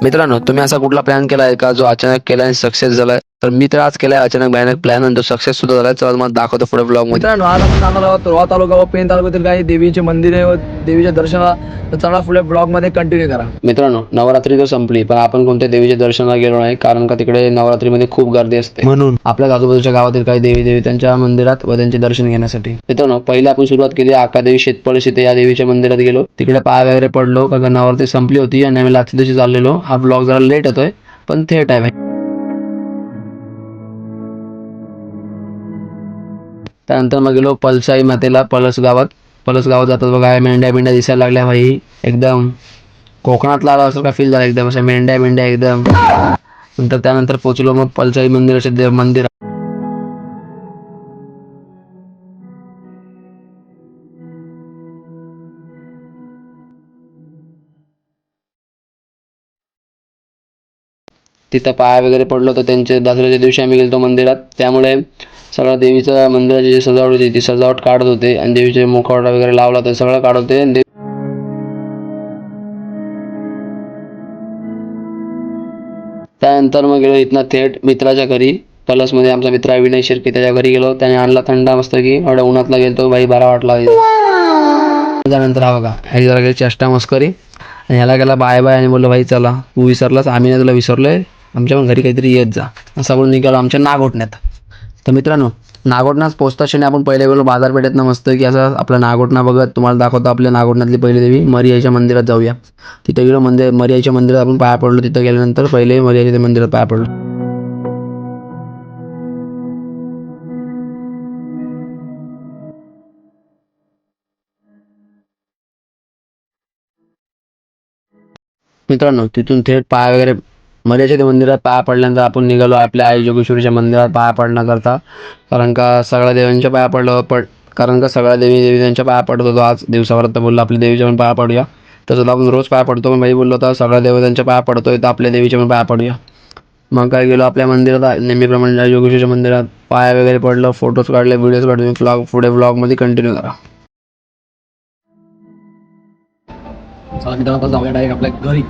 मित्रांनो, तुम्ही असा कुठला प्लॅन केला आहे का जो अचानक केला आणि सक्सेस झालाय? तर मी तर आज केलाय अचानक भयानक प्लॅन आणि तो सक्सेस सुद्धा झालाय. चला तुम्हाला दाखवतो पुढे ब्लॉग मध्ये. मित्रांनो, आज आपण जाणार आहोत रोहा तालुका व पेन तालुक्यातील काही देवीचे मंदिरे व देवीच्या दर्शनाला. तर चला पुढे ब्लॉग मध्ये कंटिन्यू करा. मित्रांनो, नवरात्री तर संपली पण आपण कोणत्या देवीच्या दर्शनाला गेलो नाही, कारण का तिकडे नवरात्रीमध्ये खूप गर्दी असते. म्हणून आपल्या आजूबाजूच्या गावातील काही देवी त्यांच्या मंदिरात व त्यांचे दर्शन घेण्यासाठी. मित्रांनो, पहिले आपण सुरुवात केली आकादेवी शेतपळशी ते या देवीच्या मंदिरात गेलो. तिकडे पाय वगैरे पडलो कारण नवरात्री संपली होती आणि आम्ही लास्ट दिवशी चाललेलो. हा ब्लॉग जरा लेट येतोय पण थेट आहे. त्यानंतर मग गेलो पलसाई मातेला पलस गावात जातात बघा. मेंढ्या दिसायला लागल्या भाई. एकदम कोकणातला आला असं का फील झाला. एकदम अशा मेंढ्या एकदम. नंतर त्यानंतर पोहोचलो मग पलसाई मंदिराचे मंदिर. तिथं पाय वगैरे पडलो तर त्यांचे दसऱ्याच्या दिवशी आम्ही गेलो मंदिरात. त्यामुळे सगळं देवीचं मंदिराची जी सजावट होती ती सजावट काढत होते आणि देवीचे मुखवटा वगैरे लावला तर सगळं काढत होते. आणि त्यानंतर मग गेलो इथनं थेट मित्राच्या घरी. पलसमध्ये आमचा मित्र आहे विनय शिर्के, त्याच्या घरी गेलो. त्याने आणला थंडा मस्त की एवढ्या उन्हातला गेलो भाई, बरा वाटला. त्यानंतर हा बघा ह्याची जरा गेली चेष्टा मस्करी आणि ह्याला गेला बाय आणि बोललो भाई चला तू विसरलास, आम्ही नाही तुला विसरलोय, आमच्या पण घरी काहीतरी येत जा. असं बोलून निघालो आमच्या नागोठण्यात. तर मित्रांनो, नागोठण्यात पोचता क्षणी आपण पहिले गेलो बाजारपेठेतनं मस्त की असं आपलं नागोठणा बघत तुम्हाला दाखवतो आपल्या नागोठण्यातली पहिली देवी मरियाईच्या मंदिरात जाऊया. तिथे गेलो मरियाईच्या मंदिरात आपण पाया पडलो. तिथं गेल्यानंतर पहिले मरियाईच्या मंदिरात पाया पडलो. मित्रांनो, तिथून थेट पाया वगैरे मरियाच्या मंदिरात पाया पडल्यानंतर आपण निघालो आपल्या आई जोगेश्वरीच्या मंदिरात पाया पडण्याकरता. कारण का सगळ्या देवांच्या पाया कारण का सगळ्या देवी त्यांच्या पाया पडत होतो आज दिवसावर. तर बोललो आपल्या देवीच्या पण पाया पडूया. तसं आपण रोज पाया पडतो पण भाई बोललो होता सगळ्या देवतांच्या पाया पडतोय तर आपल्या देवीच्या पण पाया पडूया. मग काय गेलो आपल्या मंदिरात नेहमीप्रमाणे आई जोगेश्वरीच्या मंदिरात पाया वगैरे पडलं, फोटोज काढले, व्हिडिओज काढले. पुढे ब्लॉगमध्ये कंटिन्यू करा. चला मित्रांनो, जाऊया डायरेक्ट आपल्या घरी.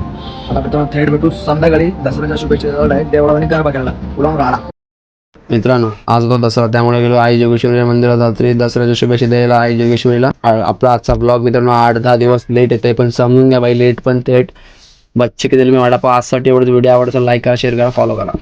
आता मित्रांनो थेट भेटू संध्याकाळी दसऱ्याच्या शुभेच्छा. डायरेक्ट देवळा आणि गरबा खेळला उलावून राहिला. मित्रांनो, आज तो दसरा त्यामुळे गेलो आई जोगेश्वरीच्या मंदिरात. रात्री दसऱ्याच्या शुभेच्छा द्यायला आई जोगेश्वरीला. आपला आजचा ब्लॉग मित्रांनो 8-10 दिवस लेट येतोय पण समजून घ्या बाई, लेट पण थेट. बच्चे की दिल में वडापाव आजसाठी एवढंच. व्हिडिओ आवडतो लाईक करा, शेअर करा, फॉलो करा.